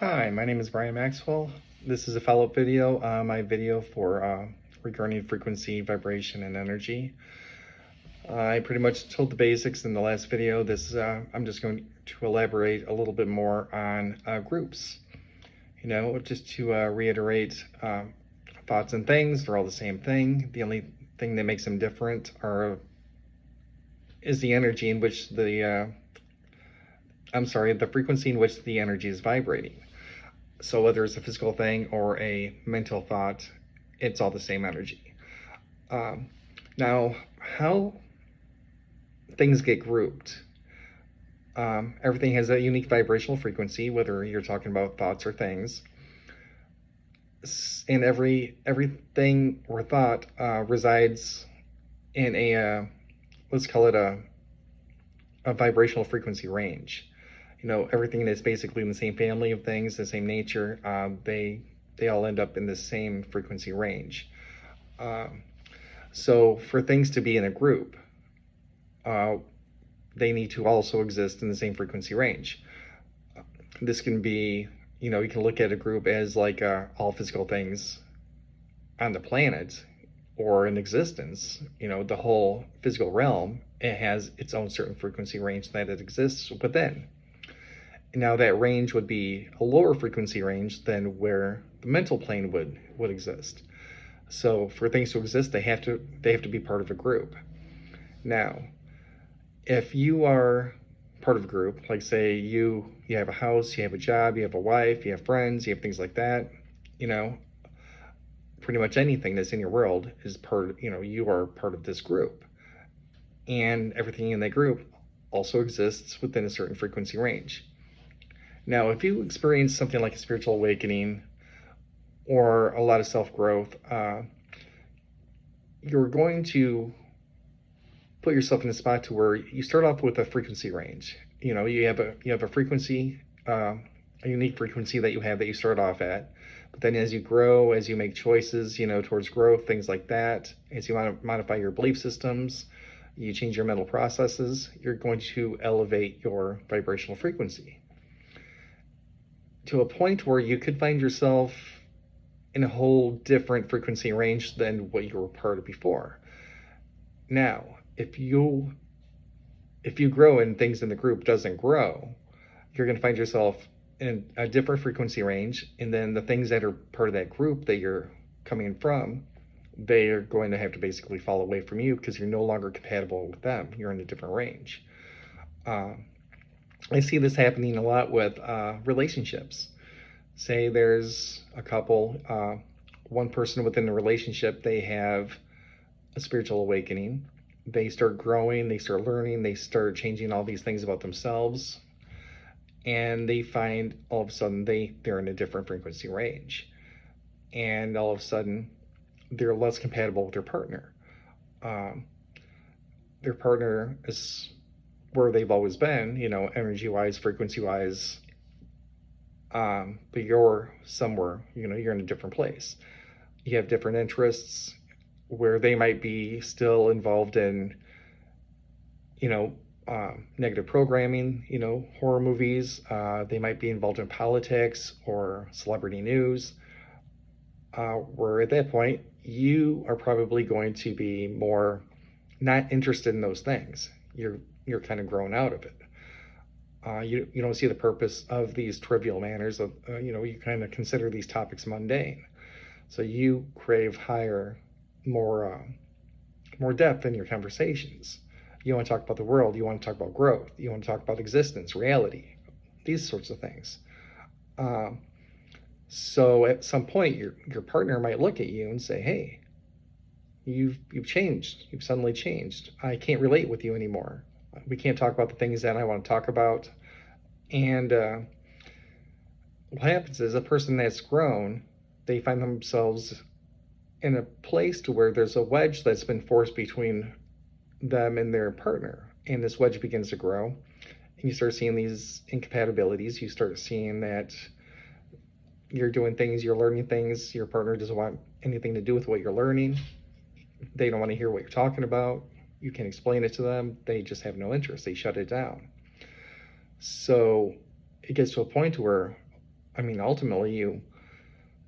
Hi, my name is Brian Maxwell. This is a follow-up video on my video for regarding frequency, vibration, and energy. I pretty much told the basics in the last video. I'm just going to elaborate a little bit more on groups. Just to reiterate thoughts and things, they're all the same thing. The only thing that makes them different is the energy in which the frequency in which the energy is vibrating. So whether it's a physical thing or a mental thought, it's all the same energy. Now, how things get grouped. Everything has a unique vibrational frequency, whether you're talking about thoughts or things. And everything or thought resides in let's call it a vibrational frequency range. Everything is basically in the same family of things, the same nature. They all end up in the same frequency range. So for things to be in a group, they need to also exist in the same frequency range. This can be, you can look at a group as like all physical things on the planet or in existence. The whole physical realm, it has its own certain frequency range that it exists within. Now that range would be a lower frequency range than where the mental plane would exist. So for things to exist, they have to be part of a group. Now, if you are part of a group, like say you have a house, you have a job, you have a wife, you have friends, you have things like that, pretty much anything that's in your world is you are part of this group. And everything in that group also exists within a certain frequency range. Now, if you experience something like a spiritual awakening or a lot of self-growth, you're going to put yourself in a spot to where you start off with a frequency range. You have a frequency, a unique frequency that you start off at. But then as you grow, as you make choices, towards growth, things like that, as you want to modify your belief systems, you change your mental processes, you're going to elevate your vibrational frequency to a point where you could find yourself in a whole different frequency range than what you were part of before. Now, if you grow and things in the group doesn't grow, you're going to find yourself in a different frequency range, and then the things that are part of that group that you're coming from, they are going to have to basically fall away from you because you're no longer compatible with them. You're in a different range. I see this happening a lot with relationships. Say there's a couple, one person within the relationship, they have a spiritual awakening. They start growing, they start learning, they start changing all these things about themselves. And they find all of a sudden they're in a different frequency range. And all of a sudden they're less compatible with their partner. Their partner is where they've always been, energy-wise, frequency-wise, but you're somewhere, you're in a different place. You have different interests where they might be still involved in, negative programming, horror movies. They might be involved in politics or celebrity news, where at that point, you are probably going to be more not interested in those things. You're kind of grown out of it. You don't see the purpose of these trivial manners of, you kind of consider these topics mundane. So you crave higher, more depth in your conversations. You want to talk about the world. You want to talk about growth. You want to talk about existence, reality, these sorts of things. So at some point, your partner might look at you and say, "Hey, you've changed. You've suddenly changed. I can't relate with you anymore. We can't talk about the things that I want to talk about." And what happens is a person that's grown, they find themselves in a place to where there's a wedge that's been forced between them and their partner. And this wedge begins to grow. And you start seeing these incompatibilities. You start seeing that you're doing things, you're learning things, your partner doesn't want anything to do with what you're learning. They don't want to hear what you're talking about. You can explain it to them. They just have no interest. They shut it down. So it gets to a point where I mean, ultimately,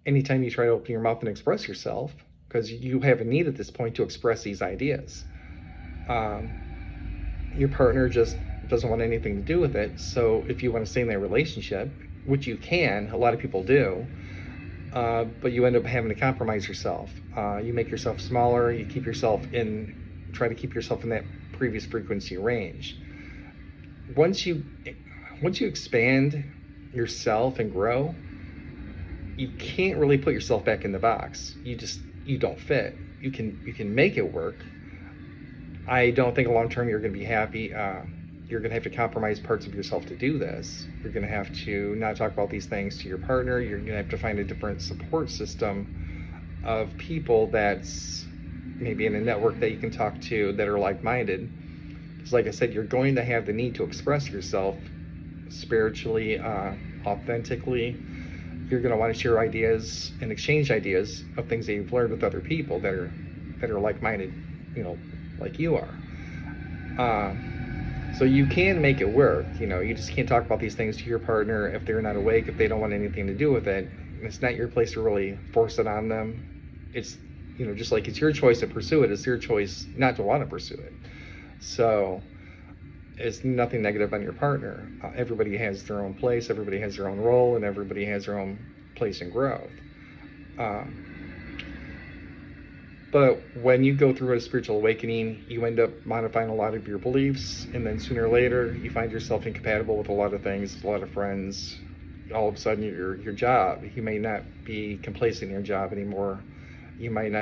anytime you try to open your mouth and express yourself, because you have a need at this point to express these ideas, um, your partner just doesn't want anything to do with it. So if you want to stay in that relationship, which you can, a lot of people do, but you end up having to compromise yourself. You make yourself smaller. You try to keep yourself in that previous frequency range. Once you expand yourself and grow, you can't really put yourself back in the box. You don't fit. You can make it work. I don't think long term you're going to be happy. You're going to have to compromise parts of yourself to do this. You're going to have to not talk about these things to your partner. You're going to have to find a different support system of people that's maybe in a network that you can talk to that are like-minded. Because like I said, you're going to have the need to express yourself spiritually, authentically. You're going to want to share ideas and exchange ideas of things that you've learned with other people that are like-minded, like you are. So you can make it work. You just can't talk about these things to your partner if they're not awake, if they don't want anything to do with it. It's not your place to really force it on them. It's, just like it's your choice to pursue it, it's your choice not to want to pursue it. So it's nothing negative on your partner. Everybody has their own place, everybody has their own role, and everybody has their own place in growth. But when you go through a spiritual awakening, you end up modifying a lot of your beliefs, and then sooner or later, you find yourself incompatible with a lot of things, a lot of friends. All of a sudden, your job, you may not be complacent in your job anymore. You might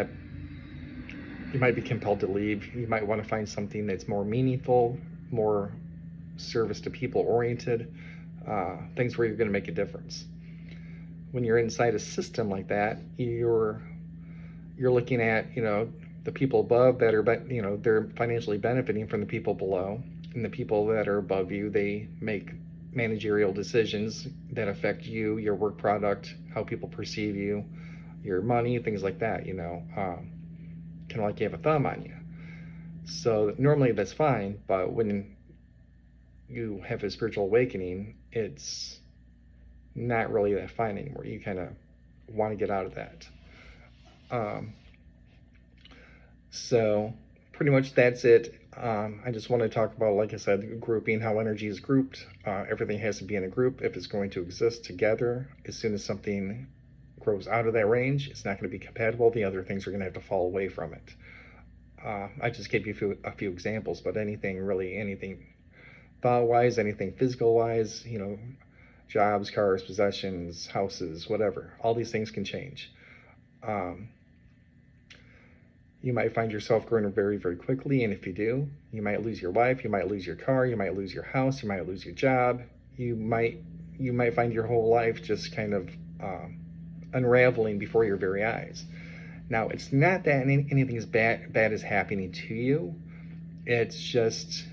be compelled to leave. You might want to find something that's more meaningful, more service to people oriented, things where you're going to make a difference. When you're inside a system like that, you're looking at, the people above that are, they're financially benefiting from the people below, and the people that are above you, they make managerial decisions that affect you, your work product, how people perceive you, your money, things like that, kind of like you have a thumb on you. So normally that's fine, but when you have a spiritual awakening, it's not really that fine anymore. You kind of want to get out of that. So pretty much that's it. I just want to talk about, like I said, grouping, how energy is grouped. Everything has to be in a group if it's going to exist together. As soon as something grows out of that range, it's not going to be compatible. The other things are going to have to fall away from it. I just gave you a few examples, but anything thought-wise, anything physical-wise, jobs, cars, possessions, houses, whatever. All these things can change. You might find yourself growing very, very quickly, and if you do, you might lose your wife, you might lose your car, you might lose your house, you might lose your job. You might find your whole life just kind of unraveling before your very eyes. Now, it's not that anything as bad is happening to you. It's just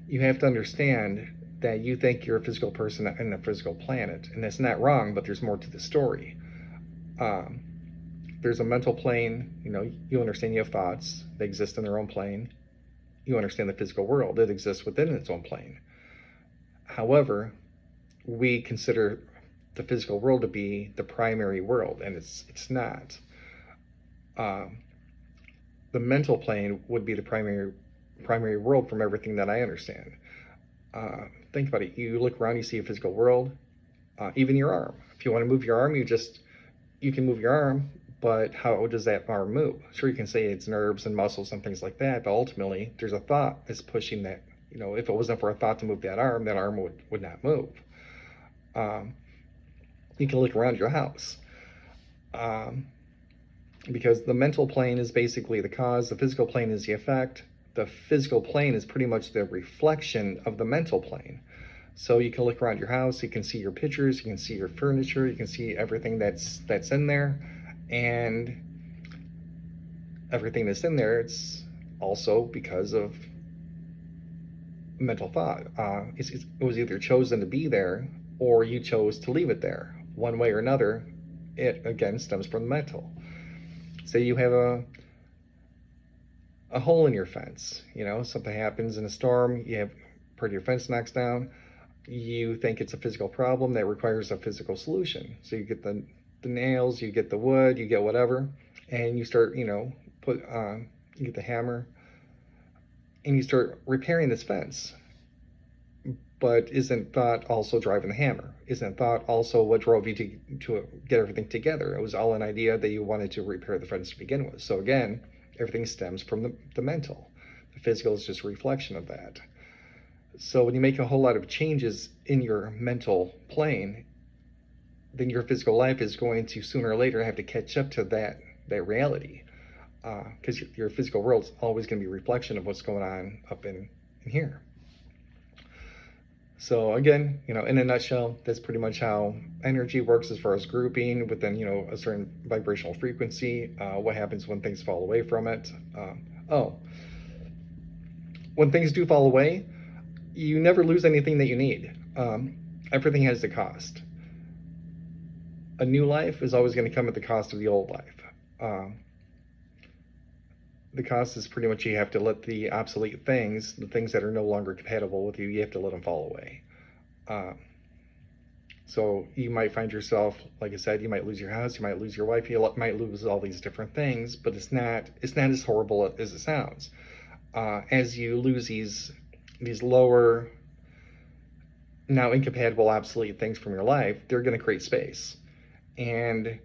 you have to understand that you think you're a physical person in a physical planet, and that's not wrong, but there's more to the story. There's a mental plane. You understand you have thoughts. They exist in their own plane. You understand the physical world. It exists within its own plane. However, we consider the physical world to be the primary world, and it's not. The mental plane would be the primary world from everything that I understand. Think about it. You look around, you see a physical world, even your arm. If you want to move your arm, you can move your arm, but how does that arm move? Sure, you can say it's nerves and muscles and things like that, but ultimately there's a thought that's pushing that. If it wasn't for a thought to move that arm would not move. You can look around your house. Because the mental plane is basically the cause, the physical plane is the effect. The physical plane is pretty much the reflection of the mental plane. So you can look around your house, you can see your pictures, you can see your furniture, you can see everything that's in there, and everything that's in there, it's also because of mental thought. It was either chosen to be there, or you chose to leave it there. One way or another, it again stems from the mental. Say you have a hole in your fence, something happens in a storm, you have part of your fence knocks down. You think it's a physical problem that requires a physical solution. So you get the nails, you get the wood, you get whatever, and you start, you get the hammer, and you start repairing this fence. But isn't thought also driving the hammer? Isn't thought also what drove you to get everything together? It was all an idea that you wanted to repair the fence to begin with. So again, everything stems from the mental. The physical is just a reflection of that. So when you make a whole lot of changes in your mental plane, then your physical life is going to sooner or later have to catch up to that reality, because your physical world is always going to be a reflection of what's going on up in here. So again, in a nutshell, that's pretty much how energy works as far as grouping within, a certain vibrational frequency. What happens when things fall away from it? When things do fall away, you never lose anything that you need. Everything has a cost. A new life is always going to come at the cost of the old life. The cost is pretty much you have to let the obsolete things, the things that are no longer compatible with you, you have to let them fall away. So you might find yourself, like I said, you might lose your house, you might lose your wife, you might lose all these different things, but it's not as horrible as it sounds. As you lose these lower, now incompatible, obsolete things from your life, they're going to create space. And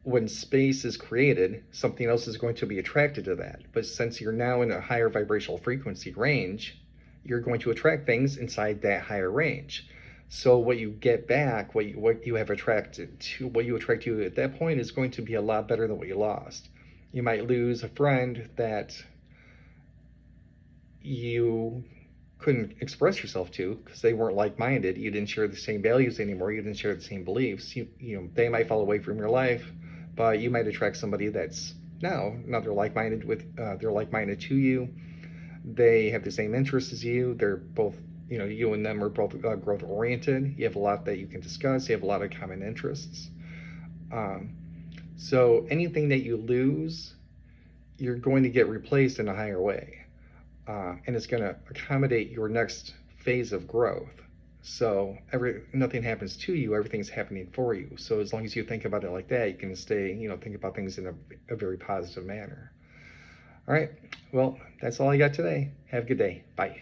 when space is created, something else is going to be attracted to that. But since you're now in a higher vibrational frequency range, you're going to attract things inside that higher range. So what you get back, what you have attracted to, what you attract to at that point is going to be a lot better than what you lost. You might lose a friend that you couldn't express yourself to because they weren't like-minded. You didn't share the same values anymore. You didn't share the same beliefs. They might fall away from your life, but you might attract somebody that's now they're like-minded they're like-minded to you. They have the same interests as you. They're both, you and them are both growth-oriented. You have a lot that you can discuss. You have a lot of common interests. So anything that you lose, you're going to get replaced in a higher way. And it's going to accommodate your next phase of growth. So nothing happens to you, everything's happening for you. So as long as you think about it like that, you can stay, think about things in a very positive manner. All right, well, that's all I got today. Have a good day. Bye.